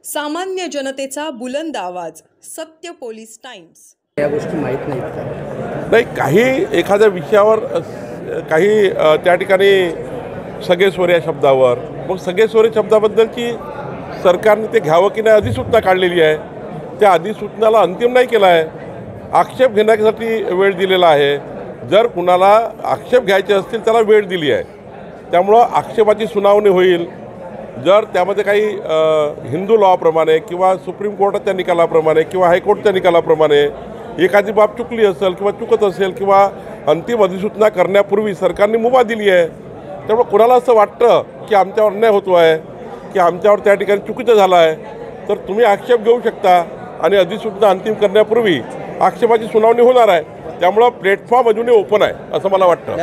सामान्य जनतेचा बुलंद आवाज, सत्य पोलीस टाइम्स। या गोष्टी माहीत नाहीत का? नाही, काही एखाद्या विषयावर काही त्या ठिकाणी सगळेश्वर या शब्दावर, मग सगळेश्वर या शब्दाबद्दलची सरकारने ते घ्यावं की नाही अधिसूचना काढलेली आहे। त्या अधिसूचनाला अंतिम नाही केला आहे, आक्षेप घेण्यासाठी वेळ दिलेला आहे। जर कुणाला आक्षेप घ्यायचे असतील त्याला वेळ दिली आहे, त्यामुळं आक्षेपाची सुनावणी होईल। जर त्यामध्ये काही हिंदू लॉप्रमाणे किंवा सुप्रीम कोर्टाच्या निकालाप्रमाणे किंवा हायकोर्टच्या निकालाप्रमाणे एखादी बाब चुकली असेल किंवा चुकत असेल किंवा अंतिम अधिसूचना करण्यापूर्वी सरकारने मुभा दिली आहे, त्यामुळे कुणाला असं वाटतं की आमच्यावर अन्याय होतो आहे की आमच्यावर त्या ठिकाणी चुकीचं झालं आहे, तर तुम्ही आक्षेप घेऊ शकता आणि अधिसूचना अंतिम करण्यापूर्वी आक्षेपाची सुनावणी होणार आहे। त्यामुळं प्लॅटफॉर्म अजूनही ओपन आहे असं मला वाटतं।